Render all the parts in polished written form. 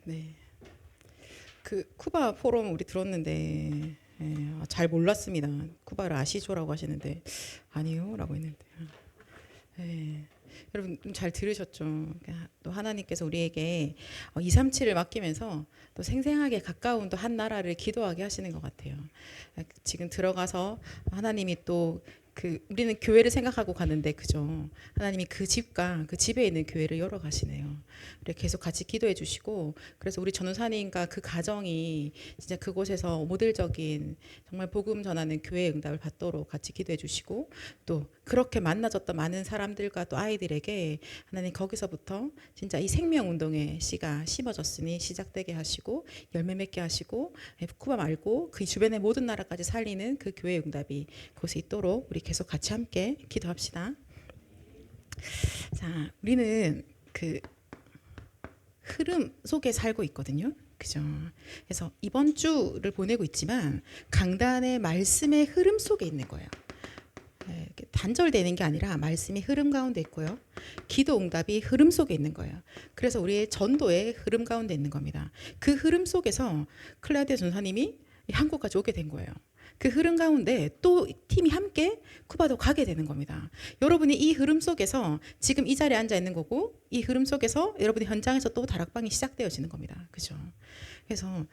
네. 그 쿠바 포럼 우리 들었는데 잘 몰랐습니다. 쿠바를 아시죠라고 하시는데 아니요라고 했는데 여러분 잘 들으셨죠? 그러니까 또 하나님께서 우리에게 237을 맡기면서 또 생생하게 가까운 또 한 나라를 기도하게 하시는 것 같아요. 지금 들어가서 하나님이 또 우리는 교회를 생각하고 가는데 그죠? 하나님이 그 집과 그 집에 있는 교회를 열어 가시네요. 우리 계속 같이 기도해 주시고 그래서 우리 전우사님과 그 가정이 진짜 그곳에서 모델적인 정말 복음 전하는 교회의 응답을 받도록 같이 기도해 주시고 또 그렇게 만나졌던 많은 사람들과 또 아이들에게 하나님 거기서부터 진짜 이 생명운동의 씨가 심어졌으니 시작되게 하시고 열매 맺게 하시고 쿠바 말고 그 주변의 모든 나라까지 살리는 그 교회의 응답이 그곳에 있도록 우리 계속 같이 함께 기도합시다. 자, 우리는 그 흐름 속에 살고 있거든요. 그죠? 그래서 이번 주를 보내고 있지만 강단의 말씀의 흐름 속에 있는 거예요. 단절되는 게 아니라 말씀이 흐름 가운데 있고요. 기도 응답이 흐름 속에 있는 거예요. 그래서 우리의 전도의 흐름 가운데 있는 겁니다. 그 흐름 속에서 클라우디아 전사님이 한국까지 오게 된 거예요. 그 흐름 가운데 또 팀이 함께 쿠바도 가게 되는 겁니다. 여러분이 이 흐름 속에서 지금 이 자리에 앉아 있는 거고 이 흐름 속에서 여러분이 현장에서 또 다락방이 시작되어지는 겁니다. 그죠? 그래서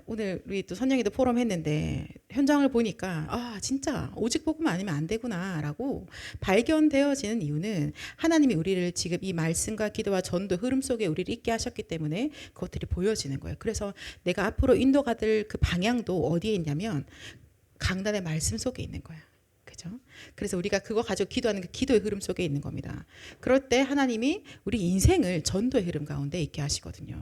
오늘 우리 또 선영이도 포럼 했는데 현장을 보니까 진짜 오직 복음 아니면 안 되구나라고 발견되어지는 이유는 하나님이 우리를 지금 이 말씀과 기도와 전도 흐름 속에 우리를 있게 하셨기 때문에 그것들이 보여지는 거예요. 그래서 내가 앞으로 인도가 될 그 방향도 어디에 있냐면 강단의 말씀 속에 있는 거야. 그죠? 그래서 우리가 그거 가지고 기도하는 그 기도의 흐름 속에 있는 겁니다. 그럴 때 하나님이 우리 인생을 전도의 흐름 가운데 있게 하시거든요.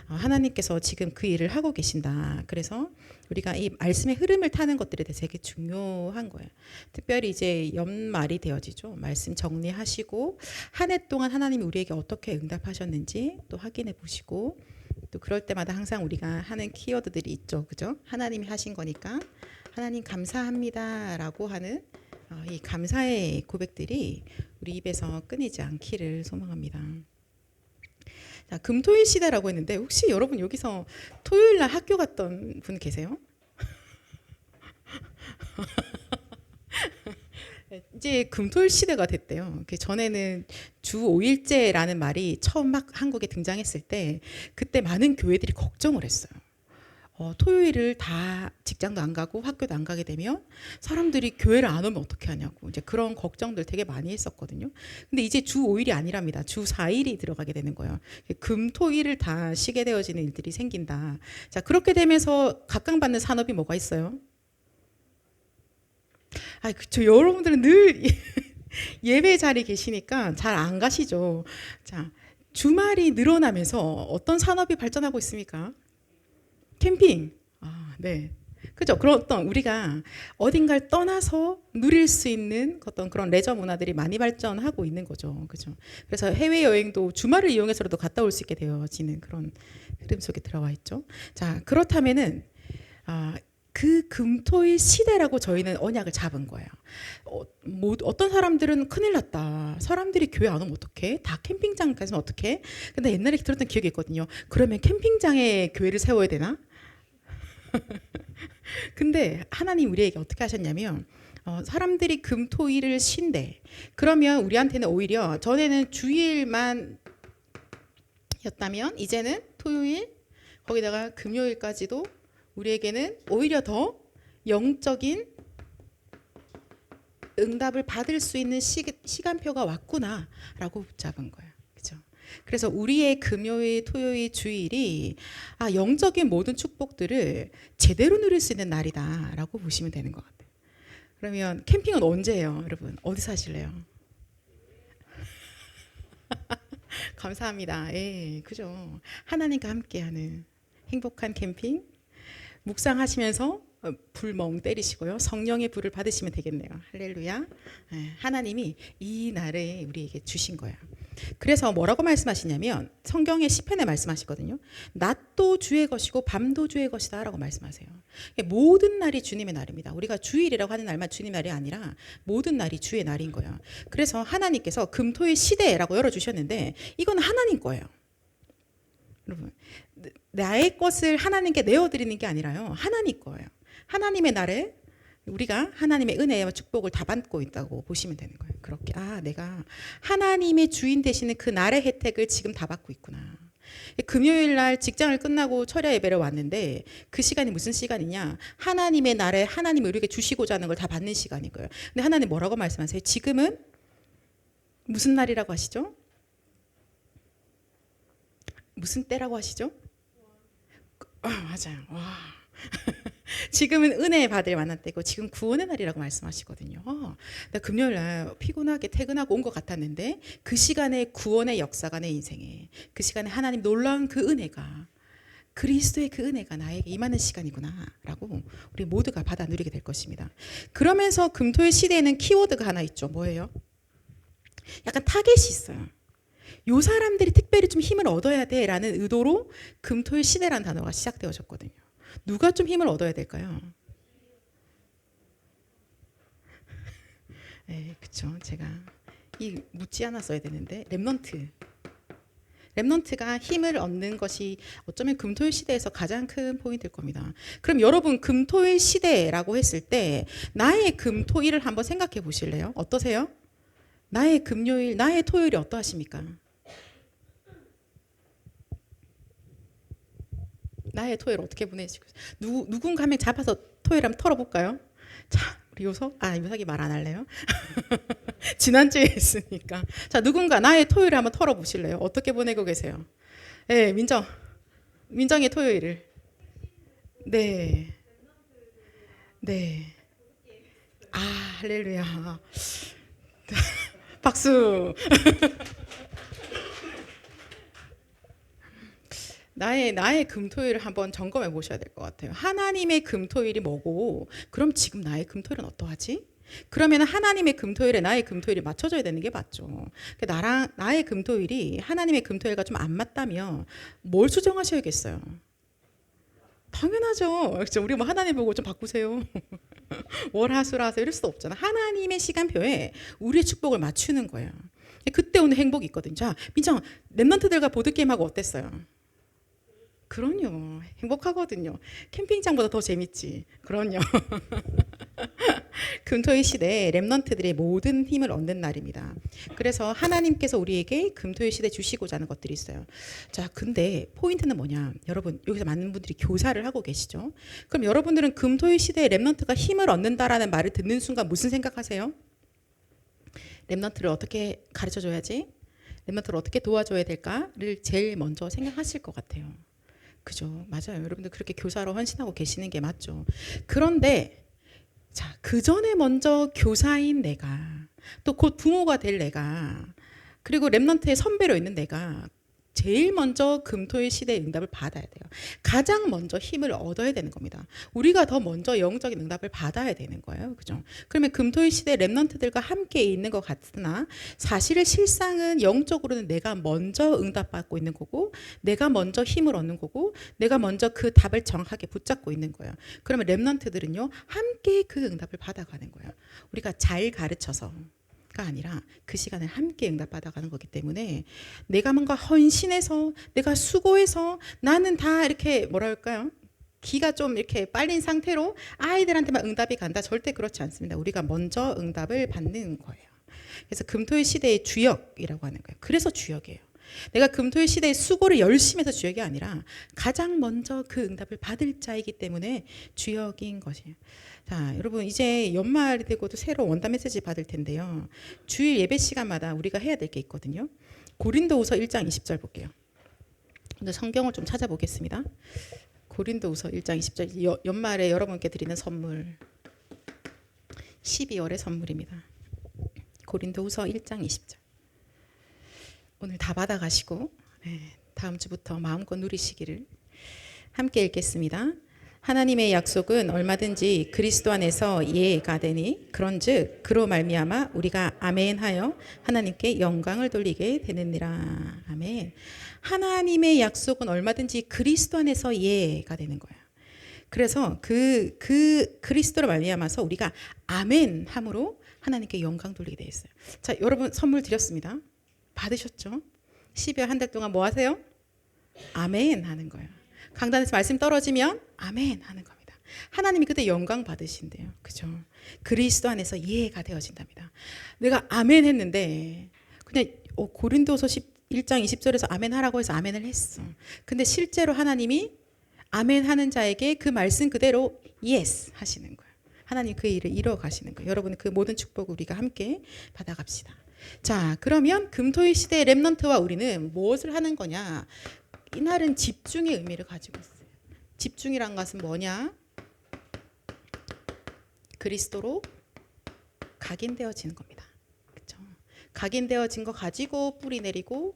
하나님께서 지금 그 일을 하고 계신다. 그래서 우리가 이 말씀의 흐름을 타는 것들에 대해서 되게 중요한 거예요. 특별히 이제 연말이 되어지죠. 말씀 정리하시고 한 해 동안 하나님이 우리에게 어떻게 응답하셨는지 또 확인해 보시고 또 그럴 때마다 항상 우리가 하는 키워드들이 있죠. 그죠? 하나님이 하신 거니까 하나님 감사합니다라고 하는 이 감사의 고백들이 우리 입에서 끊이지 않기를 소망합니다. 자, 금토일 시대라고 했는데 혹시 여러분 여기서 토요일 날 학교 갔던 분 계세요? 이제 금토일 시대가 됐대요. 전에는 주 5일제라는 말이 처음 막 한국에 등장했을 때 그때 많은 교회들이 걱정을 했어요. 토요일을 다 직장도 안 가고 학교도 안 가게 되면 사람들이 교회를 안 오면 어떻게 하냐고 이제 그런 걱정들 되게 많이 했었거든요. 근데 이제 주 5일이 아니랍니다. 주 4일이 들어가게 되는 거예요. 금, 토, 일을 다 쉬게 되어지는 일들이 생긴다. 자, 그렇게 되면서 각광받는 산업이 뭐가 있어요? 그쵸. 여러분들은 늘 예배 자리에 계시니까 잘 안 가시죠. 자, 주말이 늘어나면서 어떤 산업이 발전하고 있습니까? 캠핑. 네. 그죠? 그런 어떤 우리가 어딘가를 떠나서 누릴 수 있는 어떤 그런 레저 문화들이 많이 발전하고 있는 거죠. 그죠? 그래서 해외 여행도 주말을 이용해서라도 갔다 올 수 있게 되어지는 그런 흐름 속에 들어와 있죠. 자, 그렇다면은 그 금토일 시대라고 저희는 언약을 잡은 거예요. 어떤 사람들은 큰일 났다. 사람들이 교회 안 오면 어떡해? 다 캠핑장 가면 어떡해? 근데 옛날에 들었던 기억이 있거든요. 그러면 캠핑장에 교회를 세워야 되나? 근데 하나님 우리에게 어떻게 하셨냐면 사람들이 금토일을 쉰대. 그러면 우리한테는 오히려 전에는 주일만 였다면 이제는 토요일 거기다가 금요일까지도 우리에게는 오히려 더 영적인 응답을 받을 수 있는 시간표가 왔구나라고 붙잡은 거예요. 그죠? 그래서 우리의 금요일, 토요일, 주일이 영적인 모든 축복들을 제대로 누릴 수 있는 날이다라고 보시면 되는 것 같아요. 그러면 캠핑은 언제예요, 여러분? 어디서 하실래요? 감사합니다. 예, 그죠? 하나님과 함께하는 행복한 캠핑. 묵상하시면서 불 멍 때리시고요. 성령의 불을 받으시면 되겠네요. 할렐루야. 하나님이 이 날에 우리에게 주신 거예요. 그래서 뭐라고 말씀하시냐면 성경의 시편에 말씀하시거든요. 낮도 주의 것이고 밤도 주의 것이다 라고 말씀하세요. 모든 날이 주님의 날입니다. 우리가 주일이라고 하는 날만 주님 날이 아니라 모든 날이 주의 날인 거예요. 그래서 하나님께서 금토일 시대라고 열어주셨는데 이건 하나님 거예요. 여러분, 나의 것을 하나님께 내어드리는 게 아니라요. 하나님 거예요. 하나님의 날에 우리가 하나님의 은혜와 축복을 다 받고 있다고 보시면 되는 거예요. 그렇게 내가 하나님의 주인 되시는 그 날의 혜택을 지금 다 받고 있구나. 금요일 날 직장을 끝나고 철야 예배를 왔는데 그 시간이 무슨 시간이냐? 하나님의 날에 하나님이 우리에게 주시고자 하는 걸 다 받는 시간인 거예요. 근데 하나님 뭐라고 말씀하세요? 지금은 무슨 날이라고 하시죠? 무슨 때라고 하시죠? 맞아요. 와. 지금은 은혜 받을 만한 때고 지금 구원의 날이라고 말씀하시거든요. 나 금요일 날 피곤하게 퇴근하고 온 것 같았는데 그 시간에 구원의 역사가 내 인생에, 그 시간에 하나님 놀라운 그 은혜가, 그리스도의 그 은혜가 나에게 임하는 시간이구나 라고 우리 모두가 받아 누리게 될 것입니다. 그러면서 금토일 시대에는 키워드가 하나 있죠. 뭐예요? 약간 타겟이 있어요. 요 사람들이 특별히 좀 힘을 얻어야 돼 라는 의도로 금토일 시대라는 단어가 시작되어졌거든요. 누가 좀 힘을 얻어야 될까요? 네, 그렇죠. 제가 묻지 않아 써야 되는데 렘넌트가 힘을 얻는 것이 어쩌면 금토일 시대에서 가장 큰 포인트일 겁니다. 그럼 여러분 금토일 시대라고 했을 때 나의 금토일을 한번 생각해 보실래요? 어떠세요? 나의 금요일, 나의 토요일이 어떠하십니까? 나의 토요일 어떻게 보내시고 누군가 한 명 잡아서 토요일 한번 털어볼까요? 자, 우리 요석이 말 안 할래요? 지난주에 했으니까. 자, 누군가 나의 토요일을 한번 털어보실래요? 어떻게 보내고 계세요? 네, 민정의 토요일을. 네. 할렐루야. 박수. 나의 금토일을 한번 점검해 보셔야 될 것 같아요. 하나님의 금토일이 뭐고, 그럼 지금 나의 금토일은 어떠하지? 그러면 하나님의 금토일에 나의 금토일이 맞춰져야 되는 게 맞죠. 나의 금토일이 하나님의 금토일과 좀 안 맞다면 뭘 수정하셔야겠어요? 당연하죠. 그렇죠? 우리 하나님 보고 좀 바꾸세요. 월화수라서 이럴 수도 없잖아. 하나님의 시간표에 우리의 축복을 맞추는 거예요. 그때 오는 행복이 있거든요. 자, 민정, 랩런트들과 보드게임하고 어땠어요? 그럼요. 행복하거든요. 캠핑장보다 더 재밌지. 그럼요. 금토일 시대에 렘넌트들의 모든 힘을 얻는 날입니다. 그래서 하나님께서 우리에게 금토일 시대 주시고자 하는 것들이 있어요. 자, 근데 포인트는 뭐냐? 여러분, 여기서 많은 분들이 교사를 하고 계시죠? 그럼 여러분들은 금토일 시대에 렘넌트가 힘을 얻는다라는 말을 듣는 순간 무슨 생각하세요? 렘넌트를 어떻게 가르쳐줘야지? 렘넌트를 어떻게 도와줘야 될까를 제일 먼저 생각하실 것 같아요. 그죠? 맞아요. 여러분들 그렇게 교사로 헌신하고 계시는 게 맞죠. 그런데 자, 그 전에 먼저 교사인 내가, 또 곧 부모가 될 내가, 그리고 랩런트의 선배로 있는 내가 제일 먼저 금토일 시대의 응답을 받아야 돼요. 가장 먼저 힘을 얻어야 되는 겁니다. 우리가 더 먼저 영적인 응답을 받아야 되는 거예요. 그죠? 그러면 금토일 시대 랩런트들과 함께 있는 것 같으나 사실은 실상은 영적으로는 내가 먼저 응답받고 있는 거고, 내가 먼저 힘을 얻는 거고, 내가 먼저 그 답을 정확하게 붙잡고 있는 거예요. 그러면 랩런트들은요, 함께 그 응답을 받아가는 거예요. 우리가 잘 가르쳐서 가 아니라 그 시간을 함께 응답받아가는 거기 때문에 내가 뭔가 헌신해서 내가 수고해서 나는 다 이렇게 뭐랄까요? 기가 좀 이렇게 빨린 상태로 아이들한테만 응답이 간다. 절대 그렇지 않습니다. 우리가 먼저 응답을 받는 거예요. 그래서 금토일 시대의 주역이라고 하는 거예요. 그래서 주역이에요. 내가 금토일 시대의 수고를 열심히 해서 주역이 아니라 가장 먼저 그 응답을 받을 자이기 때문에 주역인 것이에요. 자, 여러분 이제 연말이 되고도 새로 원단 메시지 받을 텐데요. 주일 예배 시간마다 우리가 해야 될 게 있거든요. 고린도후서 1장 20절 볼게요. 오늘 성경을 좀 찾아보겠습니다. 고린도후서 1장 20절 연말에 여러분께 드리는 선물 12월의 선물입니다. 고린도후서 1장 20절 오늘 다 받아가시고 다음 주부터 마음껏 누리시기를 함께 읽겠습니다. 하나님의 약속은 얼마든지 그리스도 안에서 예가 되니 그런즉 그로 말미암아 우리가 아멘하여 하나님께 영광을 돌리게 되느니라. 아멘. 하나님의 약속은 얼마든지 그리스도 안에서 예가 되는 거예요. 그래서 그 그리스도로 말미암아서 우리가 아멘함으로 하나님께 영광 돌리게 되어 있어요. 자, 여러분 선물 드렸습니다. 받으셨죠? 12월 한 달 동안 뭐 하세요? 아멘 하는 거예요. 강단에서 말씀 떨어지면 아멘 하는 겁니다. 하나님이 그때 영광 받으신대요. 그죠? 그리스도 안에서 이해가 되어진답니다. 내가 아멘 했는데 그냥 고린도서 1장 20절에서 아멘 하라고 해서 아멘을 했어. 근데 실제로 하나님이 아멘 하는 자에게 그 말씀 그대로 예스 하시는 거예요. 하나님 그 일을 이루어 가시는 거예요. 여러분 그 모든 축복을 우리가 함께 받아갑시다. 자, 그러면 금토일 시대의 렘넌트와 우리는 무엇을 하는 거냐? 이날은 집중의 의미를 가지고 있어요. 집중이란 것은 뭐냐? 그리스도로 각인되어지는 겁니다. 그렇죠? 각인되어진 거 가지고 뿌리 내리고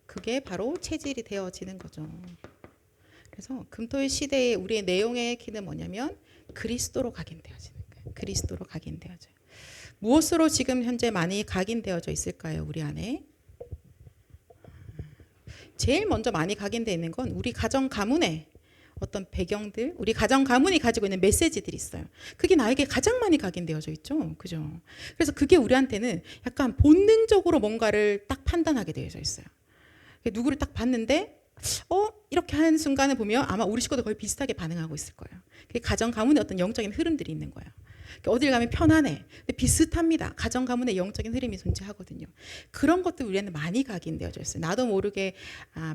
그게 바로 체질이 되어지는 거죠. 그래서 금토일 시대의 우리의 내용의 키는 뭐냐면 그리스도로 각인되어지는 거예요. 그리스도로 각인되어져요. 무엇으로 지금 현재 많이 각인되어져 있을까요? 우리 안에 제일 먼저 많이 각인되어 있는 건 우리 가정 가문의 어떤 배경들, 우리 가정 가문이 가지고 있는 메시지들이 있어요. 그게 나에게 가장 많이 각인되어져 있죠. 그죠? 그래서 그게 우리한테는 약간 본능적으로 뭔가를 딱 판단하게 되어져 있어요. 누구를 딱 봤는데 이렇게 하는 순간을 보면 아마 우리 식구도 거의 비슷하게 반응하고 있을 거예요. 그게 가정 가문의 어떤 영적인 흐름들이 있는 거예요. 어딜 가면 편안해. 근데 비슷합니다. 가정 가문의 영적인 흐름이 존재하거든요. 그런 것들 우리한테 많이 각인되어져 있어요. 나도 모르게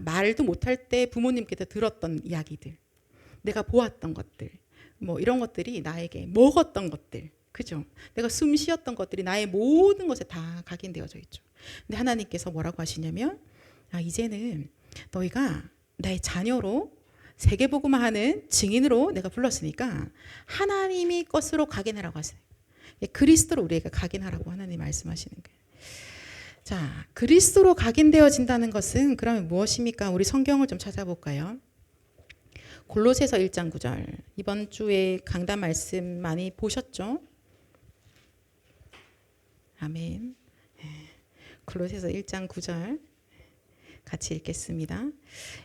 말도 못할 때 부모님께서 들었던 이야기들, 내가 보았던 것들, 뭐 이런 것들이 나에게 먹었던 것들, 그죠? 내가 숨 쉬었던 것들이 나의 모든 것에 다 각인되어져 있죠. 근데 하나님께서 뭐라고 하시냐면 이제는 너희가 나의 자녀로 세계복음화하는 증인으로 내가 불렀으니까 하나님이 것으로 각인하라고 하세요. 그리스도로 우리에게 각인하라고 하나님 말씀하시는 거예요. 자, 그리스도로 각인되어진다는 것은 그러면 무엇입니까? 우리 성경을 좀 찾아볼까요? 골로새서 1장 9절. 이번 주에 강단 말씀 많이 보셨죠? 아멘. 골로새서 1장 9절. 같이 읽겠습니다.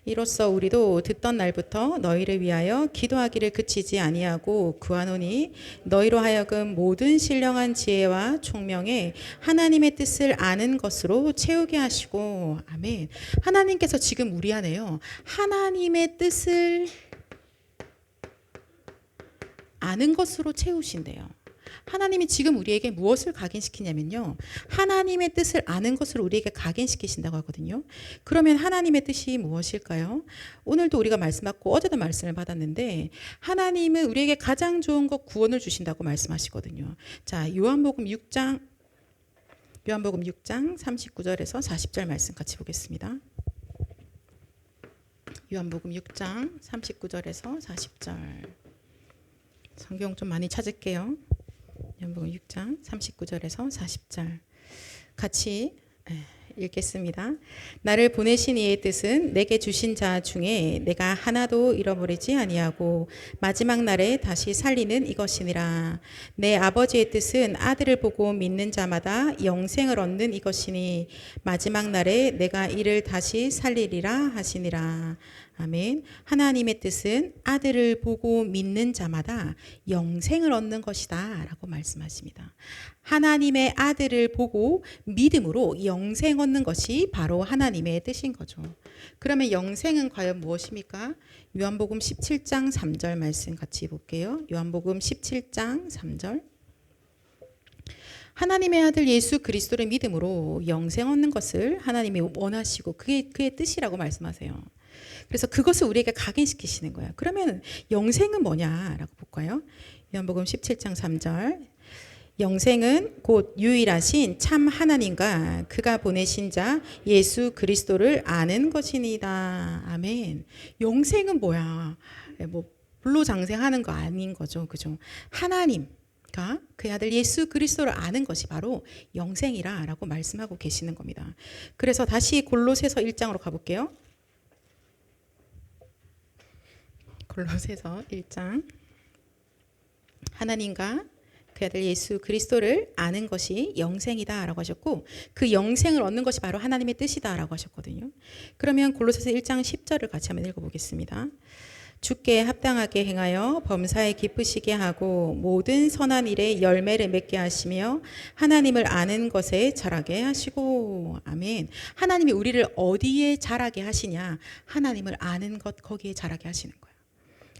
이로써 우리도 듣던 날부터 너희를 위하여 기도하기를 그치지 아니하고 구하노니 너희로 하여금 모든 신령한 지혜와 총명에 하나님의 뜻을 아는 것으로 채우게 하시고 아멘. 하나님께서 지금 우리 안에요. 하나님의 뜻을 아는 것으로 채우신대요. 하나님이 지금 우리에게 무엇을 각인시키냐면요. 하나님의 뜻을 아는 것을 우리에게 각인시키신다고 하거든요. 그러면 하나님의 뜻이 무엇일까요? 오늘도 우리가 말씀 받고 어제도 말씀을 받았는데 하나님은 우리에게 가장 좋은 것 구원을 주신다고 말씀하시거든요. 자, 요한복음 6장 39절에서 40절 말씀 같이 보겠습니다. 요한복음 6장 39절에서 40절. 성경 좀 많이 찾을게요. 요한복음 6장 39절에서 40절 같이 읽겠습니다. 나를 보내신 이의 뜻은 내게 주신 자 중에 내가 하나도 잃어버리지 아니하고 마지막 날에 다시 살리는 이것이니라. 내 아버지의 뜻은 아들을 보고 믿는 자마다 영생을 얻는 이것이니 마지막 날에 내가 이를 다시 살리리라 하시니라. 아멘. 하나님의 뜻은 아들을 보고 믿는 자마다 영생을 얻는 것이다 라고 말씀하십니다. 하나님의 아들을 보고 믿음으로 영생 얻는 것이 바로 하나님의 뜻인 거죠. 그러면 영생은 과연 무엇입니까? 요한복음 17장 3절 말씀 같이 볼게요. 요한복음 17장 3절. 하나님의 아들 예수 그리스도를 믿음으로 영생 얻는 것을 하나님이 원하시고 그게 그의 뜻이라고 말씀하세요. 그래서 그것을 우리에게 각인시키시는 거예요. 그러면 영생은 뭐냐라고 볼까요? 요한복음 17장 3절. 영생은 곧 유일하신 참 하나님과 그가 보내신 자 예수 그리스도를 아는 것이니이다. 아멘. 영생은 뭐야? 뭐 불로장생하는 거 아닌 거죠. 그죠? 하나님과 그 아들 예수 그리스도를 아는 것이 바로 영생이라라고 말씀하고 계시는 겁니다. 그래서 다시 골로새서 1장으로 가볼게요. 골로새서 1장. 하나님과 그 아들 예수 그리스도를 아는 것이 영생이다라고 하셨고 그 영생을 얻는 것이 바로 하나님의 뜻이다라고 하셨거든요. 그러면 골로새서 1장 10절을 같이 한번 읽어보겠습니다. 주께 합당하게 행하여 범사에 기쁘시게 하고 모든 선한 일에 열매를 맺게 하시며 하나님을 아는 것에 자라게 하시고. 아멘. 하나님이 우리를 어디에 자라게 하시냐? 하나님을 아는 것, 거기에 자라게 하시는 거예요.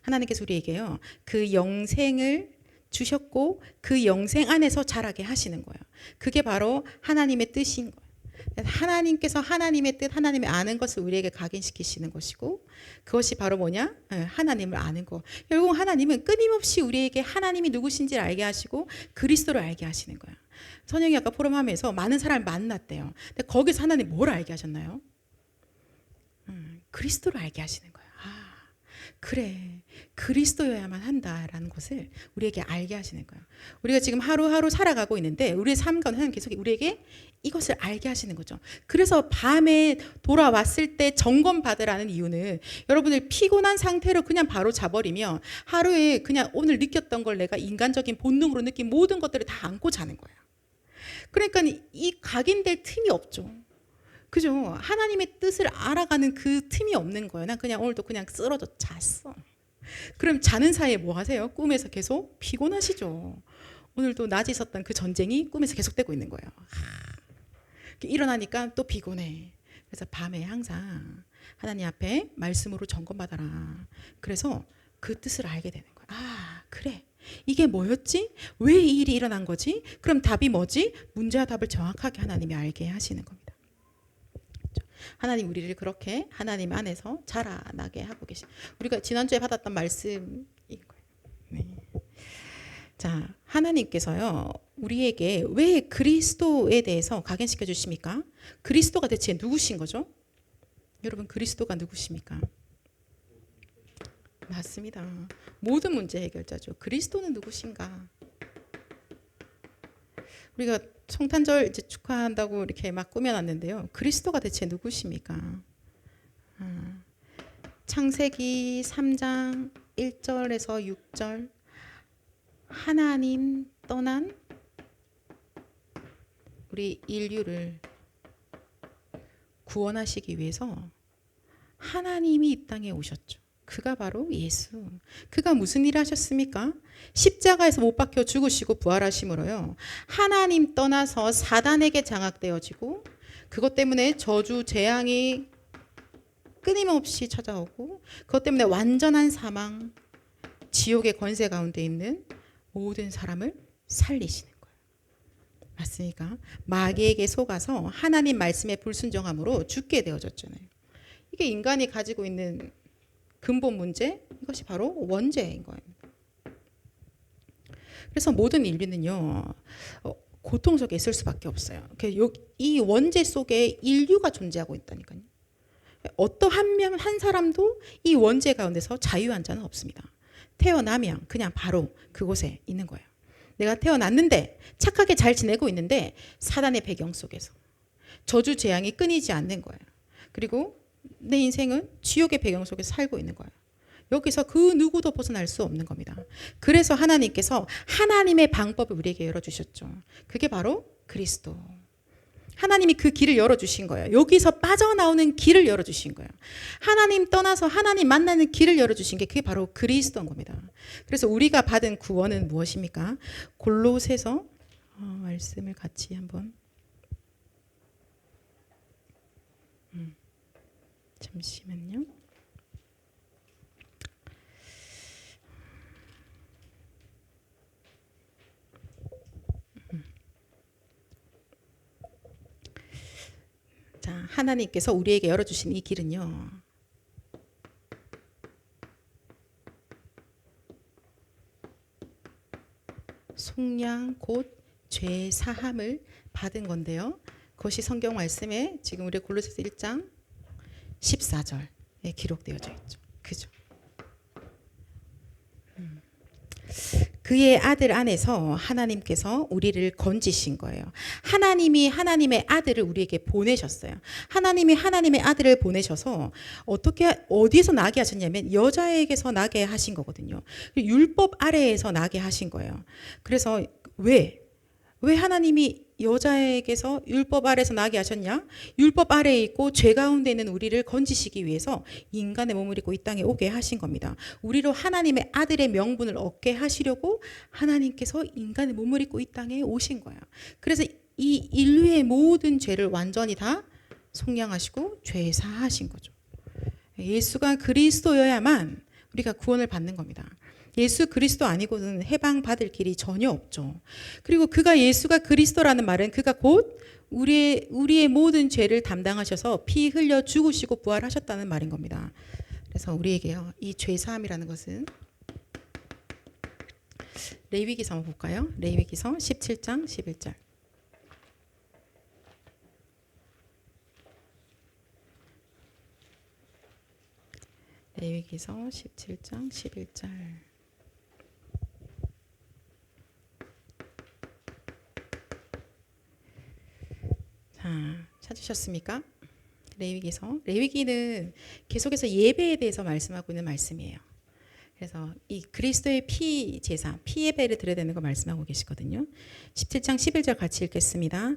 하나님께서 우리에게요, 그 영생을 주셨고 그 영생 안에서 자라게 하시는 거예요. 그게 바로 하나님의 뜻인 거예요. 하나님께서 하나님의 뜻, 하나님의 아는 것을 우리에게 각인시키시는 것이고, 그것이 바로 뭐냐? 하나님을 아는 거. 결국 하나님은 끊임없이 우리에게 하나님이 누구신지를 알게 하시고 그리스도를 알게 하시는 거예요. 선영이 아까 포럼하면서 많은 사람을 만났대요. 근데 거기서 하나님 뭘 알게 하셨나요? 그리스도를 알게 하시는 거예요. 그래, 그리스도여야만 한다라는 것을 우리에게 알게 하시는 거예요. 우리가 지금 하루하루 살아가고 있는데 우리의 삶 가운데 하나님 계속 우리에게 이것을 알게 하시는 거죠. 그래서 밤에 돌아왔을 때 점검 받으라는 이유는, 여러분들 피곤한 상태로 그냥 바로 자버리면 하루에 그냥 오늘 느꼈던 걸 내가 인간적인 본능으로 느낀 모든 것들을 다 안고 자는 거예요. 그러니까 이 각인될 틈이 없죠. 그죠? 하나님의 뜻을 알아가는 그 틈이 없는 거예요. 난 그냥 오늘도 그냥 쓰러져 잤어. 그럼 자는 사이에 뭐 하세요? 꿈에서 계속 피곤하시죠. 오늘도 낮에 있었던 그 전쟁이 꿈에서 계속되고 있는 거예요. 일어나니까 또 피곤해. 그래서 밤에 항상 하나님 앞에 말씀으로 점검받아라. 그래서 그 뜻을 알게 되는 거예요. 그래. 이게 뭐였지? 왜 이 일이 일어난 거지? 그럼 답이 뭐지? 문제와 답을 정확하게 하나님이 알게 하시는 겁니다. 하나님 우리를 그렇게 하나님 안에서 자라나게 하고 계시. 우리가 지난주에 받았던 말씀인 거예요. 네. 자, 하나님께서요, 우리에게 왜 그리스도에 대해서 각인시켜 주십니까? 그리스도가 대체 누구신 거죠? 여러분, 그리스도가 누구십니까? 맞습니다. 모든 문제 해결자죠. 그리스도는 누구신가? 우리가 성탄절 이제 축하한다고 이렇게 막 꾸며놨는데요. 그리스도가 대체 누구십니까? 창세기 3장 1절에서 6절. 하나님 떠난 우리 인류를 구원하시기 위해서 하나님이 이 땅에 오셨죠. 그가 바로 예수. 그가 무슨 일을 하셨습니까? 십자가에서 못 박혀 죽으시고 부활하심으로요, 하나님 떠나서 사단에게 장악되어지고, 그것 때문에 저주 재앙이 끊임없이 찾아오고, 그것 때문에 완전한 사망, 지옥의 권세 가운데 있는 모든 사람을 살리시는 거예요. 맞습니까? 마귀에게 속아서 하나님 말씀에 불순종함으로 죽게 되어졌잖아요. 이게 인간이 가지고 있는 근본 문제, 이것이 바로 원죄인 거예요. 그래서 모든 인류는요, 고통 속에 있을 수밖에 없어요. 이 원죄 속에 인류가 존재하고 있다니까요. 어떠한 한 사람도 이 원죄 가운데서 자유한 자는 없습니다. 태어나면 그냥 바로 그곳에 있는 거예요. 내가 태어났는데 착하게 잘 지내고 있는데 사단의 배경 속에서 저주 재앙이 끊이지 않는 거예요. 그리고 내 인생은 지옥의 배경 속에서 살고 있는 거예요. 여기서 그 누구도 벗어날 수 없는 겁니다. 그래서 하나님께서 하나님의 방법을 우리에게 열어주셨죠. 그게 바로 그리스도. 하나님이 그 길을 열어주신 거예요. 여기서 빠져나오는 길을 열어주신 거예요. 하나님 떠나서 하나님 만나는 길을 열어주신 게 그게 바로 그리스도인 겁니다. 그래서 우리가 받은 구원은 무엇입니까? 골로새서 말씀을 같이 한번 잠시만요. 자, 하나님께서 우리에게 열어주신 이 길은요, 속량 곧 죄 사함을 받은 건데요. 그것이 성경 말씀에 지금 우리 골로새서 1장 14절에 기록되어져 있죠. 그죠? 그의 아들 안에서 하나님께서 우리를 건지신 거예요. 하나님이 하나님의 아들을 우리에게 보내셨어요. 하나님이 하나님의 아들을 보내셔서 어디에서 나게 하셨냐면 여자에게서 나게 하신 거거든요. 율법 아래에서 나게 하신 거예요. 그래서 왜? 왜 하나님이 여자에게서 율법 아래에서 나게 하셨냐? 율법 아래에 있고 죄 가운데 있는 우리를 건지시기 위해서 인간의 몸을 입고 이 땅에 오게 하신 겁니다. 우리로 하나님의 아들의 명분을 얻게 하시려고 하나님께서 인간의 몸을 입고 이 땅에 오신 거야. 그래서 이 인류의 모든 죄를 완전히 다 속량하시고 죄 사하신 거죠. 예수가 그리스도여야만 우리가 구원을 받는 겁니다. 예수 그리스도 아니고는 해방 받을 길이 전혀 없죠. 그리고 예수가 그리스도라는 말은 그가 곧 우리의 모든 죄를 담당하셔서 피 흘려 죽으시고 부활하셨다는 말인 겁니다. 그래서 우리에게요, 이 죄 사함이라는 것은 레위기서 한번 볼까요? 레위기서 17장 11절. 레위기서 17장 11절. 자, 찾으셨습니까? 레위기는 계속해서 예배에 대해서 말씀하고 있는 말씀이에요. 그래서 이 그리스도의 피 제사, 피 예배를 드려야 되는 거 말씀하고 계시거든요. 17장 11절 같이 읽겠습니다.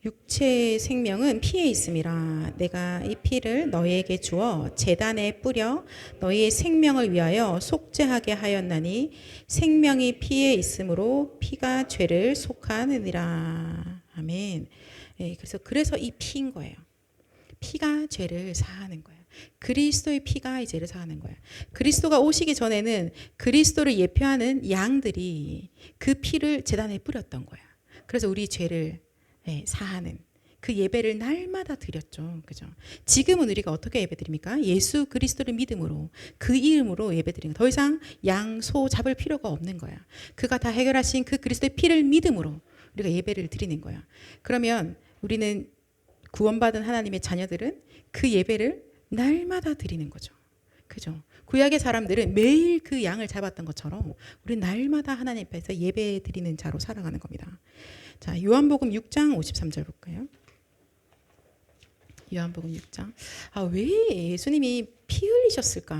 육체의 생명은 피에 있음이라. 내가 이 피를 너희에게 주어 제단에 뿌려 너희의 생명을 위하여 속죄하게 하였나니 생명이 피에 있으므로 피가 죄를 속하느니라. 아멘. 네, 그래서 이 피인 거예요. 피가 죄를 사하는 거예요. 그리스도의 피가 이 죄를 사하는 거예요. 그리스도가 오시기 전에는 그리스도를 예표하는 양들이 그 피를 제단에 뿌렸던 거야. 그래서 우리 죄를 사하는 그 예배를 날마다 드렸죠. 그죠? 지금은 우리가 어떻게 예배드립니까? 예수 그리스도를 믿음으로 그 이름으로 예배드리는 거예요. 더 이상 양, 소 잡을 필요가 없는 거야. 그가 다 해결하신 그 그리스도의 피를 믿음으로 우리가 예배를 드리는 거야. 그러면 우리는 구원받은 하나님의 자녀들은 그 예배를 날마다 드리는 거죠. 그죠? 구약의 사람들은 매일 그 양을 잡았던 것처럼 우리 날마다 하나님 앞에서 예배 드리는 자로 살아가는 겁니다. 자, 요한복음 6장 53절 볼까요? 요한복음 6장. 왜 예수님이 피 흘리셨을까?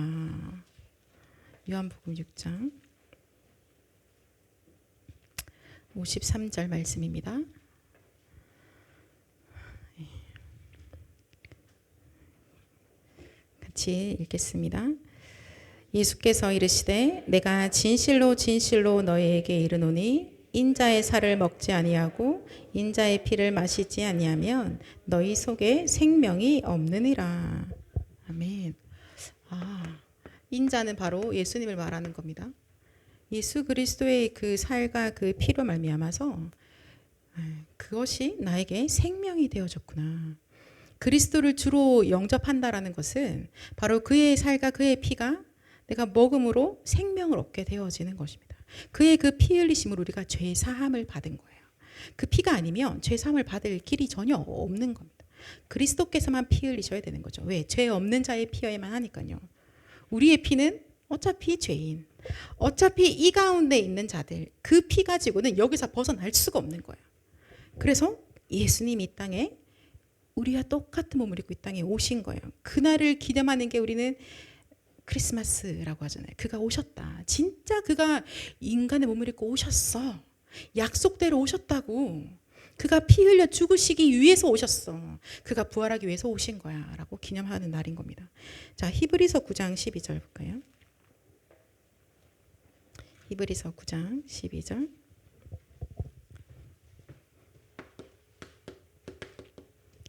요한복음 6장 53절 말씀입니다. 같이 읽겠습니다. 예수께서 이르시되 내가 진실로 진실로 너희에게 이르노니 인자의 살을 먹지 아니하고 인자의 피를 마시지 아니하면 너희 속에 생명이 없느니라. 아멘. 인자는 바로 예수님을 말하는 겁니다. 예수 그리스도의 그 살과 그 피로 말미암아서 그것이 나에게 생명이 되어졌구나. 그리스도를 주로 영접한다라는 것은 바로 그의 살과 그의 피가 내가 먹음으로 생명을 얻게 되어지는 것입니다. 그의 그 피 흘리심으로 우리가 죄 사함을 받은 거예요. 그 피가 아니면 죄 사함을 받을 길이 전혀 없는 겁니다. 그리스도께서만 피 흘리셔야 되는 거죠. 왜? 죄 없는 자의 피여야만 하니까요. 우리의 피는 어차피 죄인, 어차피 이 가운데 있는 자들, 그 피 가지고는 여기서 벗어날 수가 없는 거예요. 그래서 예수님이 이 땅에 우리와 똑같은 몸을 입고 이 땅에 오신 거예요. 그날을 기념하는 게 우리는 크리스마스라고 하잖아요. 그가 오셨다. 진짜 그가 인간의 몸을 입고 오셨어. 약속대로 오셨다고. 그가 피 흘려 죽으시기 위해서 오셨어. 그가 부활하기 위해서 오신 거야. 라고 기념하는 날인 겁니다. 자, 히브리서 9장 12절 볼까요? 히브리서 9장 12절.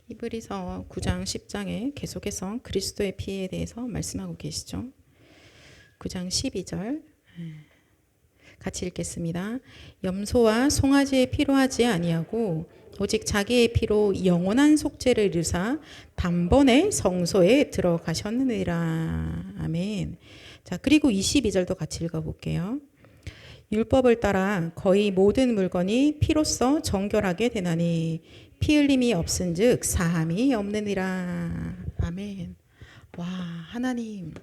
히브리서 9장 10장에 계속해서 그리스도의 피에 대해서 말씀하고 계시죠. 9장 12절 같이 읽겠습니다. 염소와 송아지의 피로 하지 아니하고 오직 자기의 피로 영원한 속죄를 이루사 단번에 성소에 들어가셨느니라. 아멘. 자, 그리고 22절도 같이 읽어볼게요. 율법을 따라 거의 모든 물건이 피로써 정결하게 되나니 피 흘림이 없은즉 사함이 없느니라. 아멘. 와, 하나님,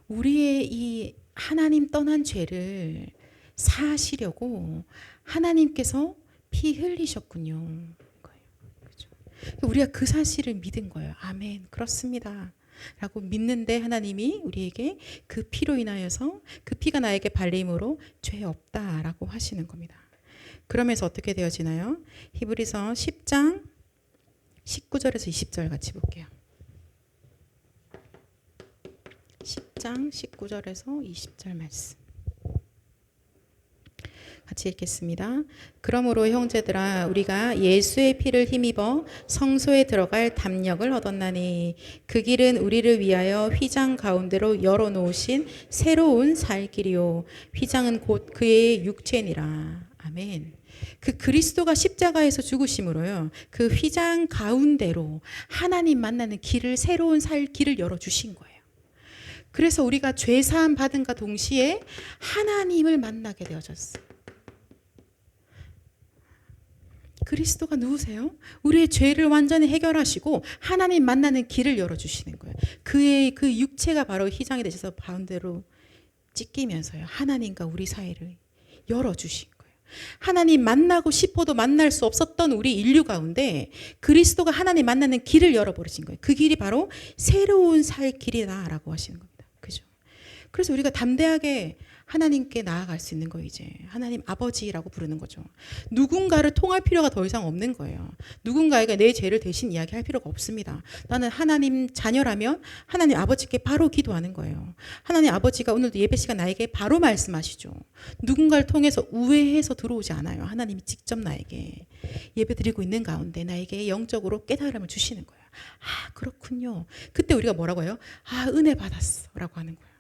우리의 이 하나님 떠난 죄를 사하시려고 하나님께서 피 흘리셨군요. 그렇죠? 우리가 그 사실을 믿은 거예요. 아멘. 그렇습니다. 라고 믿는데 하나님이 우리에게 그 피로 인하여서 그 피가 나에게 발림으로 죄 없다라고 하시는 겁니다. 그러면서 어떻게 되어지나요? 히브리서 10장 19절에서 20절 같이 볼게요. 10장 19절에서 20절 말씀 같이 읽겠습니다. 그러므로 형제들아 우리가 예수의 피를 힘입어 성소에 들어갈 담력을 얻었나니 그 길은 우리를 위하여 휘장 가운데로 열어놓으신 새로운 살 길이요 휘장은 곧 그의 육체니라. 아멘. 그 그리스도가 십자가에서 죽으심으로요 그 휘장 가운데로 하나님 만나는 길을 새로운 살 길을 열어주신 거예요. 그래서 우리가 죄사함 받은과 동시에 하나님을 만나게 되어졌어요. 그리스도가 누구세요? 우리의 죄를 완전히 해결하시고 하나님 만나는 길을 열어주시는 거예요. 그의 그 육체가 바로 휘장이 되셔서 가운데로 찢기면서요. 하나님과 우리 사이를 열어주신 거예요. 하나님 만나고 싶어도 만날 수 없었던 우리 인류 가운데 그리스도가 하나님 만나는 길을 열어버리신 거예요. 그 길이 바로 새로운 살 길이다라고 하시는 겁니다. 그죠? 그래서 우리가 담대하게 하나님께 나아갈 수 있는 거예요. 이제 하나님 아버지라고 부르는 거죠. 누군가를 통할 필요가 더 이상 없는 거예요. 누군가에게 내 죄를 대신 이야기할 필요가 없습니다. 나는 하나님 자녀라면 하나님 아버지께 바로 기도하는 거예요. 하나님 아버지가 오늘도 예배 시간 나에게 바로 말씀하시죠. 누군가를 통해서 우회해서 들어오지 않아요. 하나님이 직접 나에게 예배 드리고 있는 가운데 나에게 영적으로 깨달음을 주시는 거예요. 아 그렇군요. 그때 우리가 뭐라고 해요? 아 은혜 받았어 라고 하는 거예요.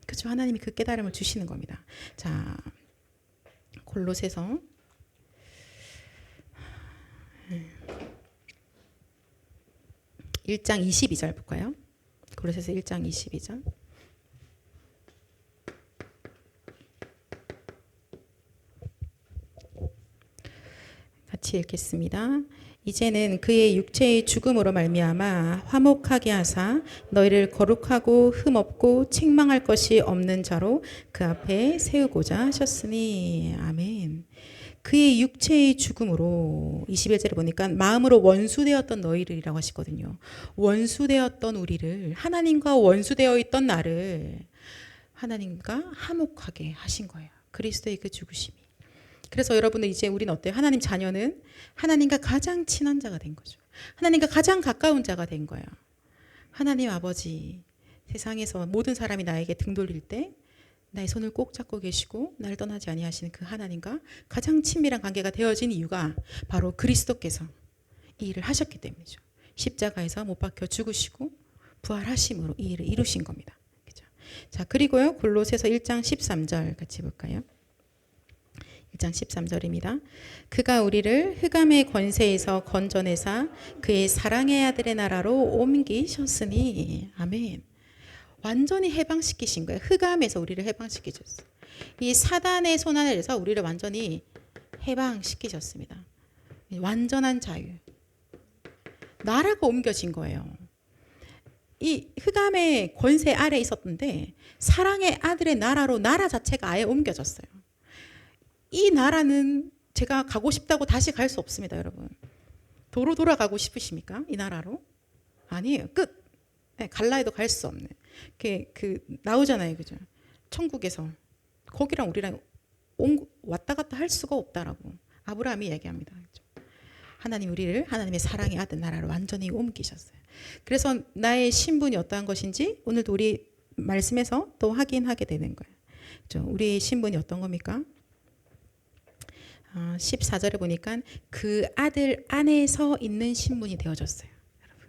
그렇죠. 하나님이 그 깨달음을 주시는 겁니다. 자, 골로새서 1장 22절 볼까요? 골로새서 1장 22절. 같이 읽겠습니다. 이제는 그의 육체의 죽음으로 말미암아 화목하게 하사 너희를 거룩하고 흠없고 책망할 것이 없는 자로 그 앞에 세우고자 하셨으니 아멘. 그의 육체의 죽음으로 21절에 보니까 마음으로 원수되었던 너희들이라고 하시거든요. 원수되었던 우리를 하나님과 원수되어 있던 나를 하나님과 화목하게 하신 거예요. 그리스도의 그 죽으심이. 그래서 여러분들 이제 우리는 어때요? 하나님 자녀는 하나님과 가장 친한 자가 된 거죠. 하나님과 가장 가까운 자가 된 거예요. 하나님 아버지 세상에서 모든 사람이 나에게 등 돌릴 때 나의 손을 꼭 잡고 계시고 나를 떠나지 아니하시는 그 하나님과 가장 친밀한 관계가 되어진 이유가 바로 그리스도께서 이 일을 하셨기 때문이죠. 십자가에서 못 박혀 죽으시고 부활하심으로 이 일을 이루신 겁니다. 그죠? 자, 그리고요 골로새서 1장 13절 같이 볼까요? 1장 13절입니다. 그가 우리를 흑암의 권세에서 건져내사 그의 사랑의 아들의 나라로 옮기셨으니 아멘. 완전히 해방시키신 거예요. 흑암에서 우리를 해방시키셨어요. 이 사단의 손 안에서 우리를 완전히 해방시키셨습니다. 완전한 자유. 나라가 옮겨진 거예요. 이 흑암의 권세 아래 있었는데 사랑의 아들의 나라로 나라 자체가 아예 옮겨졌어요. 이 나라는 제가 가고 싶다고 다시 갈 수 없습니다, 여러분. 도로 돌아가고 싶으십니까? 이 나라로? 아니에요. 끝. 네, 갈라 해도 갈 수 없는. 나오잖아요, 그죠? 천국에서 거기랑 우리랑 왔다 갔다 할 수가 없다라고 아브라함이 얘기합니다. 그죠? 하나님 우리를 하나님의 사랑의 아들 나라로 완전히 옮기셨어요. 그래서 나의 신분이 어떠한 것인지 오늘도 우리 말씀에서 또 확인하게 되는 거예요. 그죠? 우리의 신분이 어떤 겁니까? 14절에 보니까 그 아들 안에서 있는 신분이 되어졌어요. 여러분.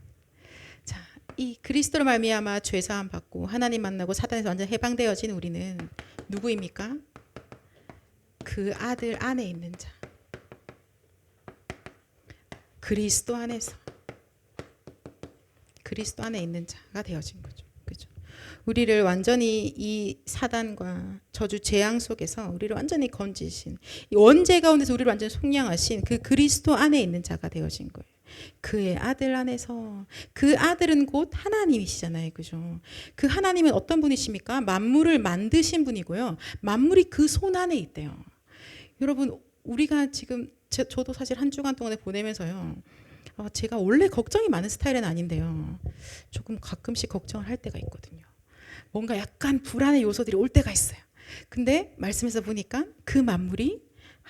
자, 이 그리스도로 말미암아 죄 사함 받고 하나님 만나고 사단에서 완전 해방되어진 우리는 누구입니까? 그 아들 안에 있는 자. 그리스도 안에서. 그리스도 안에 있는 자가 되어진 거죠. 그죠? 우리를 완전히 이 사단과 저주 재앙 속에서 우리를 완전히 건지신 이 원죄 가운데서 우리를 완전히 속량하신 그 그리스도 안에 있는 자가 되어진 거예요. 그의 아들 안에서. 그 아들은 곧 하나님이시잖아요. 그죠? 그 하나님은 어떤 분이십니까? 만물을 만드신 분이고요. 만물이 그 손 안에 있대요. 여러분 우리가 지금 저도 사실 한 주간 동안에 보내면서요. 제가 원래 걱정이 많은 스타일은 아닌데요. 조금 가끔씩 걱정을 할 때가 있거든요. 뭔가 약간 불안의 요소들이 올 때가 있어요. 근데 말씀에서 보니까 그 만물이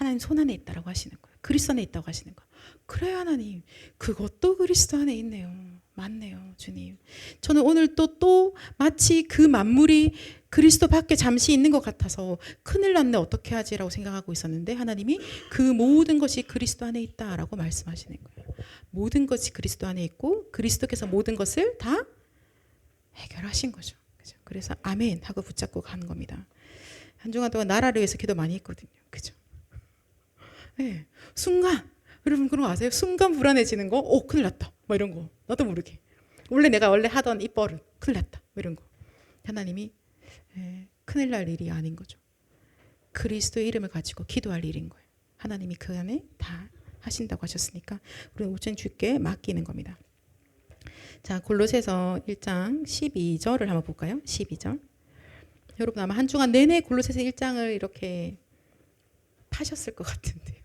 하나님 손 안에 있다라고 하시는 거예요. 그리스도 안에 있다고 하시는 거예요. 그래요 하나님. 그것도 그리스도 안에 있네요. 맞네요 주님. 저는 오늘 또 마치 그 만물이 그리스도 밖에 잠시 있는 것 같아서 큰일 났네 어떻게 하지라고 생각하고 있었는데 하나님이 그 모든 것이 그리스도 안에 있다라고 말씀하시는 거예요. 모든 것이 그리스도 안에 있고 그리스도께서 모든 것을 다 해결하신 거죠. 그죠? 그래서 아멘 하고 붙잡고 가는 겁니다. 한 주간 동안 나라를 위해서 기도 많이 했거든요. 그죠? 네. 순간 여러분 그런 거 아세요? 순간 불안해지는 거? 큰일 났다. 뭐 이런 거. 나도 모르게. 내가 원래 하던 이 버릇. 큰일 났다. 뭐 이런 거. 하나님이 큰일 날 일이 아닌 거죠. 그리스도의 이름을 가지고 기도할 일인 거예요. 하나님이 그 안에 다 하신다고 하셨으니까 우리는 우선 주께 맡기는 겁니다. 자, 골로새서 1장 12절을 한번 볼까요? 12절. 여러분 아마 한 주간 내내 골로새서 1장을 이렇게 파셨을 것 같은데요.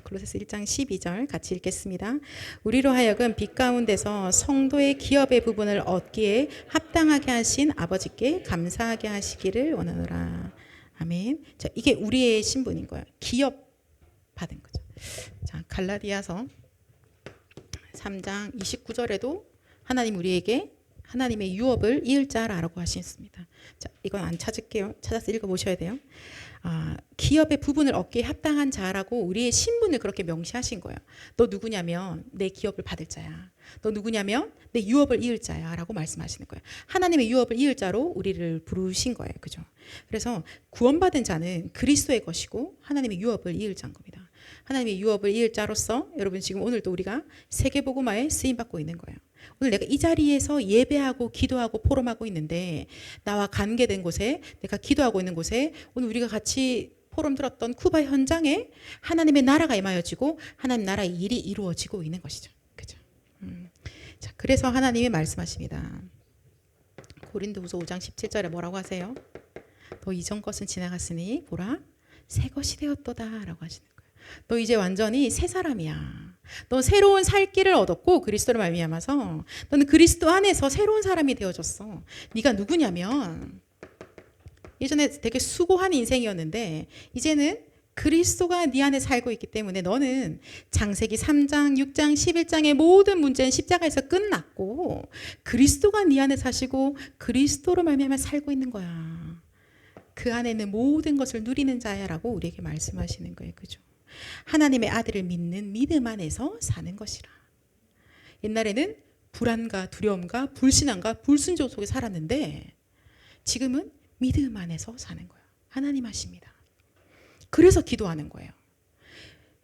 골로새서 1장 12절 같이 읽겠습니다. 우리로 하여금 빛 가운데서 성도의 기업의 부분을 얻기에 합당하게 하신 아버지께 감사하게 하시기를 원하노라. 아멘. 자, 이게 우리의 신분인 거예요. 기업 받은 거죠. 자, 갈라디아서 3장 29절에도 하나님 우리에게 하나님의 유업을 이을 자라고 하셨습니다. 자, 이건 안 찾을게요. 찾아서 읽어보셔야 돼요. 기업의 부분을 얻기에 합당한 자라고 우리의 신분을 그렇게 명시하신 거예요. 너 누구냐면 내 기업을 받을 자야. 너 누구냐면 내 유업을 이을 자야 라고 말씀하시는 거예요. 하나님의 유업을 이을 자로 우리를 부르신 거예요. 그죠? 그래서 구원받은 자는 그리스도의 것이고 하나님의 유업을 이을 자인 겁니다. 하나님의 유업을 이을 자로서 여러분 지금 오늘도 우리가 세계복음화에 쓰임받고 있는 거예요. 오늘 내가 이 자리에서 예배하고 기도하고 포럼하고 있는데 나와 관계된 곳에 내가 기도하고 있는 곳에 오늘 우리가 같이 포럼 들었던 쿠바 현장에 하나님의 나라가 임하여지고 하나님 나라의 일이 이루어지고 있는 것이죠. 그죠? 자, 그래서 하나님이 말씀하십니다. 고린도후서 5장 17절에 뭐라고 하세요? 너 이전 것은 지나갔으니 보라 새 것이 되었도다라고 하시는 거예요. 너 이제 완전히 새 사람이야. 너 새로운 살 길을 얻었고 그리스도를 말미암아서 너는 그리스도 안에서 새로운 사람이 되어졌어. 네가 누구냐면 예전에 되게 수고한 인생이었는데 이제는 그리스도가 네 안에 살고 있기 때문에 너는 창세기 3장, 6장, 11장의 모든 문제는 십자가에서 끝났고 그리스도가 네 안에 사시고 그리스도로 말미암아 살고 있는 거야. 그 안에 있는 모든 것을 누리는 자야라고 우리에게 말씀하시는 거예요. 그죠? 하나님의 아들을 믿는 믿음 안에서 사는 것이라. 옛날에는 불안과 두려움과 불신앙과 불순종 속에 살았는데 지금은 믿음 안에서 사는 거예요. 하나님 하십니다. 그래서 기도하는 거예요.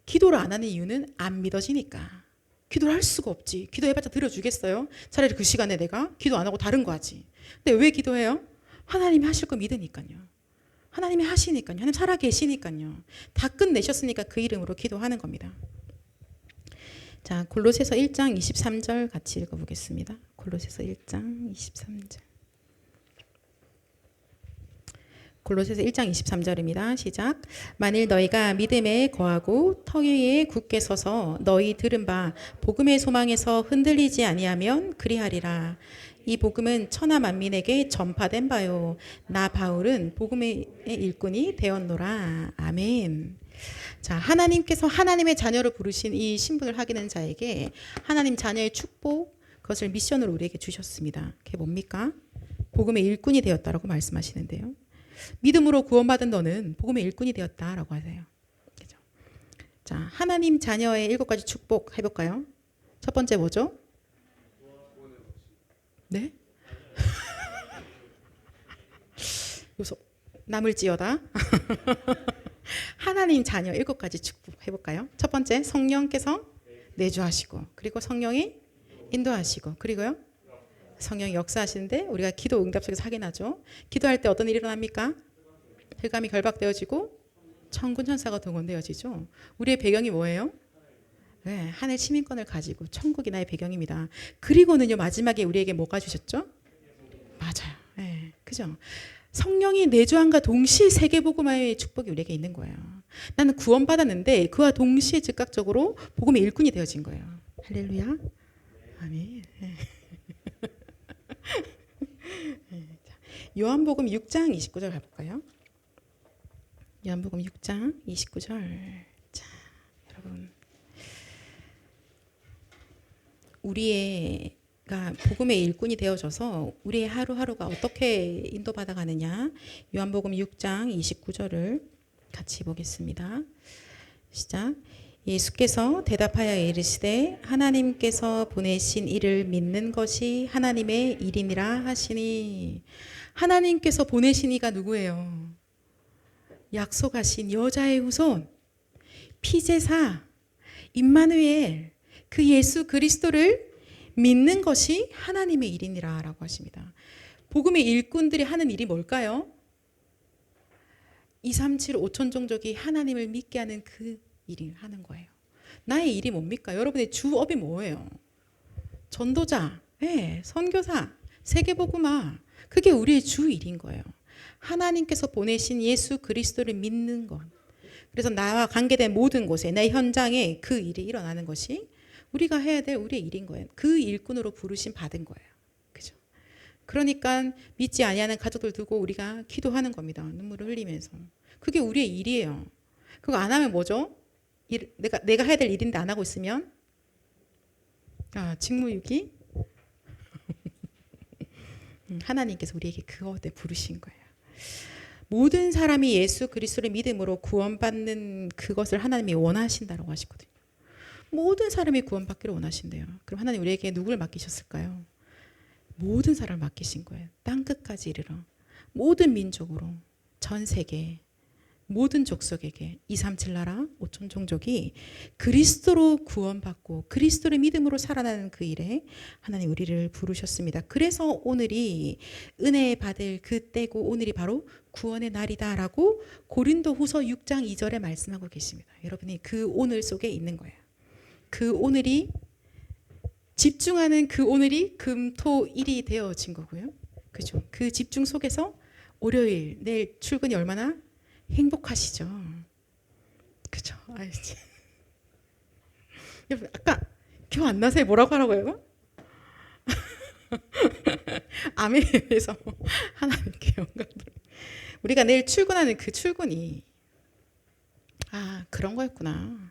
기도를 안 하는 이유는 안 믿어지니까. 기도를 할 수가 없지. 기도해봤자 들어주겠어요? 차라리 그 시간에 내가 기도 안 하고 다른 거 하지. 근데 왜 기도해요? 하나님이 하실 거 믿으니까요. 하나님이 하시니까요. 하나님 살아계시니까요. 다 끝내셨으니까 그 이름으로 기도하는 겁니다. 자, 골로새서 1장 23절 같이 읽어보겠습니다. 골로새서 1장 23절. 골로새서 1장 23절입니다. 시작. 만일 너희가 믿음에 거하고 터 위에 굳게 서서 너희 들은 바 복음의 소망에서 흔들리지 아니하면 그리하리라. 이 복음은 천하 만민에게 전파된 바요. 나 바울은 복음의 일꾼이 되었노라. 아멘. 자, 하나님께서 하나님의 자녀로 부르신 이 신분을 하기는 자에게 하나님 자녀의 축복, 그것을 미션으로 우리에게 주셨습니다. 그게 뭡니까? 복음의 일꾼이 되었다라고 말씀하시는데요. 믿음으로 구원받은 너는 복음의 일꾼이 되었다라고 하세요. 그죠? 자, 하나님 자녀의 7가지 축복 해볼까요? 첫 번째 뭐죠? 네? 요소 남을지어다. 하나님 자녀 7가지 축복 해볼까요? 첫 번째 성령께서 내주하시고 그리고 성령이 인도하시고 그리고요 성령이 역사하시는데 우리가 기도 응답 속에서 확인하죠. 기도할 때 어떤 일이 일어납니까? 흑암이 결박되어지고 천군 천사가 동원되어지죠. 우리의 배경이 뭐예요? 네, 하늘 시민권을 가지고 천국이 나의 배경입니다. 그리고는요 마지막에 우리에게 뭐가 주셨죠? 맞아요. 네, 그죠? 성령이 내주함과 동시에 세계복음화의 축복이 우리에게 있는 거예요. 나는 구원받았는데 그와 동시에 즉각적으로 복음의 일꾼이 되어진 거예요. 할렐루야. 아멘. 요한복음 6장 29절 가볼까요? 요한복음 6장 29절. 자, 여러분, 우리가 복음의 일꾼이 되어져서 우리의 하루하루가 어떻게 인도받아 가느냐. 요한복음 6장 29절을 같이 보겠습니다. 시작. 예수께서 대답하여 이르시되 하나님께서 보내신 이를 믿는 것이 하나님의 일이니라 하시니. 하나님께서 보내신 이가 누구예요? 약속하신 여자의 후손, 피제사, 임마누엘, 그 예수 그리스도를 믿는 것이 하나님의 일이니라 라고 하십니다. 복음의 일꾼들이 하는 일이 뭘까요? 237 5천 종족이 하나님을 믿게 하는 그 일을 하는 거예요. 나의 일이 뭡니까? 여러분의 주업이 뭐예요? 전도자, 네, 선교사, 세계복음화, 그게 우리의 주 일인 거예요. 하나님께서 보내신 예수 그리스도를 믿는 것. 그래서 나와 관계된 모든 곳에, 내 현장에 그 일이 일어나는 것이 우리가 해야 될 우리의 일인 거예요. 그 일꾼으로 부르심 받은 거예요. 그죠? 그러니까 믿지 아니하는 가족들 두고 우리가 기도하는 겁니다. 눈물을 흘리면서. 그게 우리의 일이에요. 그거 안 하면 뭐죠? 내가 해야 될 일인데 안 하고 있으면 직무유기. 하나님께서 우리에게 그것에 부르신 거예요. 모든 사람이 예수 그리스도를 믿음으로 구원받는 그것을 하나님이 원하신다고 하시거든요. 모든 사람이 구원받기를 원하신대요. 그럼 하나님 우리에게 누구를 맡기셨을까요? 모든 사람을 맡기신 거예요. 땅끝까지 이르러 모든 민족으로, 전 세계 모든 족속에게 237 나라 5천 종족이 그리스도로 구원받고 그리스도를 믿음으로 살아나는 그 일에 하나님 우리를 부르셨습니다. 그래서 오늘이 은혜 받을 그 때고 오늘이 바로 구원의 날이다라고 고린도후서 6장 2절에 말씀하고 계십니다. 여러분이 그 오늘 속에 있는 거예요. 그 오늘이 집중하는 그 오늘이 금토일이 되어진 거고요. 그죠? 그 집중 속에서 월요일 내일 출근이 얼마나 행복하시죠? 그죠? 알지? 여러분 아까 기억 안 나세요? 뭐라고 하라고요? 아멘에서 하나님께 영광. 우리가 내일 출근하는 그 출근이 그런 거였구나.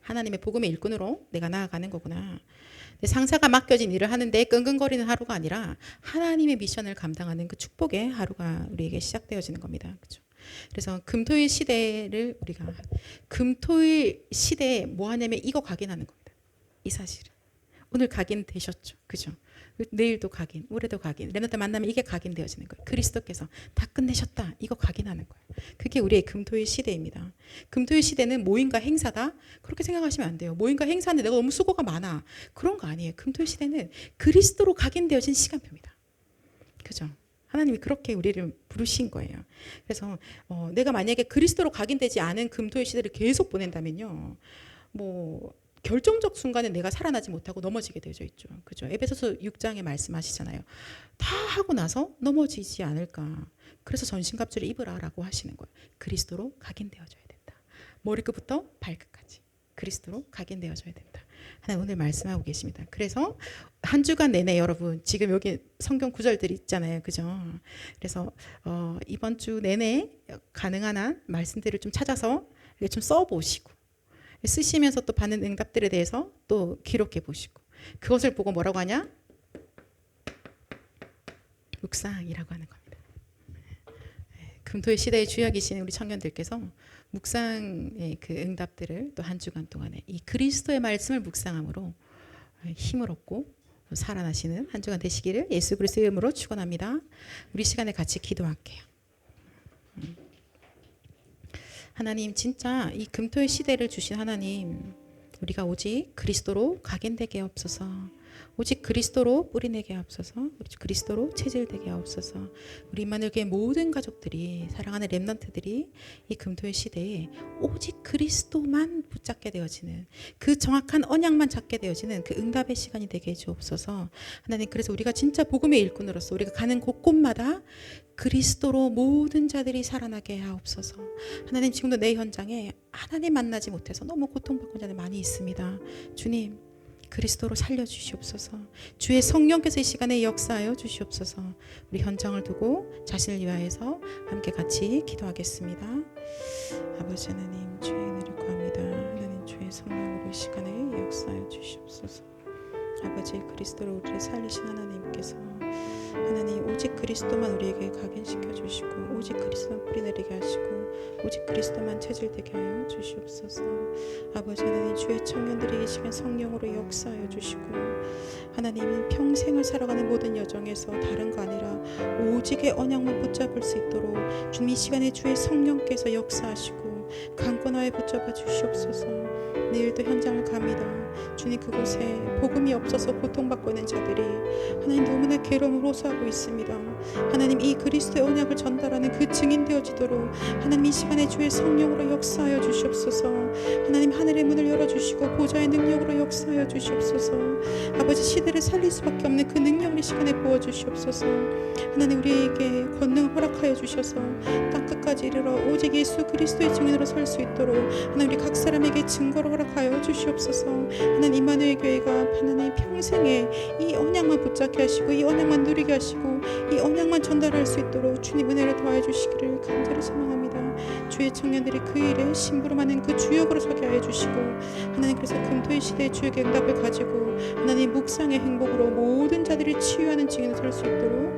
하나님의 복음의 일꾼으로 내가 나아가는 거구나. 내 상사가 맡겨진 일을 하는데 끙끙거리는 하루가 아니라 하나님의 미션을 감당하는 그 축복의 하루가 우리에게 시작되어지는 겁니다. 그렇죠? 그래서 금토일 시대를 우리가 금토일 시대에 뭐 하냐면 이거 각인하는 겁니다. 이 사실을. 오늘 각인되셨죠. 그죠? 내일도 각인, 올해도 각인. 렘넌트 만나면 이게 각인되어지는 거예요. 그리스도께서 다 끝내셨다. 이거 각인하는 거예요. 그게 우리의 금토일 시대입니다. 금토일 시대는 모임과 행사다. 그렇게 생각하시면 안 돼요. 모임과 행사인데 내가 너무 수고가 많아. 그런 거 아니에요. 금토일 시대는 그리스도로 각인되어진 시간표입니다. 그죠? 하나님이 그렇게 우리를 부르신 거예요. 그래서 내가 만약에 그리스도로 각인되지 않은 금토일 시대를 계속 보낸다면요. 결정적 순간에 내가 살아나지 못하고 넘어지게 되어져 있죠. 그죠? 에베소서 6장에 말씀하시잖아요. 다 하고 나서 넘어지지 않을까. 그래서 전신갑주를 입으라라고 하시는 거예요. 그리스도로 각인되어져야 된다. 머리끝부터 발끝까지 그리스도로 각인되어져야 된다. 하나님 오늘 말씀하고 계십니다. 그래서 한 주간 내내 여러분 지금 여기 성경 구절들이 있잖아요. 그죠? 그래서 이번 주 내내 가능한 한 말씀들을 좀 찾아서 좀 써보시고 쓰시면서 또 받는 응답들에 대해서 또 기록해 보시고 그것을 보고 뭐라고 하냐? 묵상이라고 하는 겁니다. 금토의 시대의 주역이신 우리 청년들께서 묵상의 그 응답들을 또 한 주간 동안에 이 그리스도의 말씀을 묵상함으로 힘을 얻고 살아나시는 한 주간 되시기를 예수 그리스도의 이름으로 축원합니다. 우리 시간에 같이 기도할게요. 하나님 진짜 이 금토의 시대를 주신 하나님 우리가 오직 그리스도로 각인되게 하옵소서. 오직 그리스도로 뿌리내게 하옵소서. 오직 그리스도로 체질되게 하옵소서. 우리 임마누엘 교회 모든 가족들이 사랑하는 렘넌트들이 이 금토의 시대에 오직 그리스도만 붙잡게 되어지는 그 정확한 언약만 잡게 되어지는 그 응답의 시간이 되게 해주옵소서. 하나님 그래서 우리가 진짜 복음의 일꾼으로서 우리가 가는 곳곳마다 그리스도로 모든 자들이 살아나게 하옵소서. 하나님 지금도 내 현장에 하나님 만나지 못해서 너무 고통받고 있는 자들 많이 있습니다. 주님 그리스도로 살려주시옵소서. 주의 성령께서 이 시간에 역사하여 주시옵소서. 우리 현장을 두고 자신을 위하여서 함께 같이 기도하겠습니다. 아버지 하나님, 주의 은혜를 구합니다. 하나님, 주의 성령으로 이 시간에 역사하여 주시옵소서. 아버지, 그리스도로 우리를 살리신 하나님께서 하나님, 오직 그리스도만 우리에게 각인시켜 주시고, 오직 그리스도만 뿌리내리게 하시고, 오직 그리스도만 체질되게 하여 주시옵소서. 아버지 하나님, 주의 청년들이 이 시간 성령으로 역사하여 주시고, 하나님 평생을 살아가는 모든 여정에서 다른 거 아니라 오직의 언약만 붙잡을 수 있도록 주님 이 시간에 주의 성령께서 역사하시고 강권하여 붙잡아 주시옵소서. 내일도 현장을 갑니다. 주님, 그곳에 복음이 없어서 고통받고 있는 자들이 하나님 너무나 괴로움을 호소하고 있습니다. 하나님, 이 그리스도의 언약을 전달하는 그 증인 되어지도록 하나님 이 시간에 주의 성령으로 역사하여 주시옵소서. 하나님, 하늘의 문을 열어주시고 보좌의 능력으로 역사하여 주시옵소서. 아버지, 시대를 살릴 수밖에 없는 그 능력을 이 시간에 부어주시옵소서. 하나님, 우리에게 권능을 허락하여 주셔서 땅끝까지 이르러 오직 예수 그리스도의 증인으로 설 수 있도록 하나님, 우리 각 사람에게 증거를 허락하여 주시옵소서. 하나님, 임마누엘 교회가 하나님 평생에 이 언약만 붙잡게 하시고 이 언약만 누리게 하시고 이 언약만 전달할 수 있도록 주님 은혜를 더하여 주시기를 간절히 소망합니다. 주의 청년들이 그 일에 심부름하는 그 주역으로 서게 하여 주시고, 하나님, 그래서 금토의 시대의 주역의 응답을 가지고 하나님 묵상의 행복으로 모든 자들이 치유하는 증인을 설 수 있도록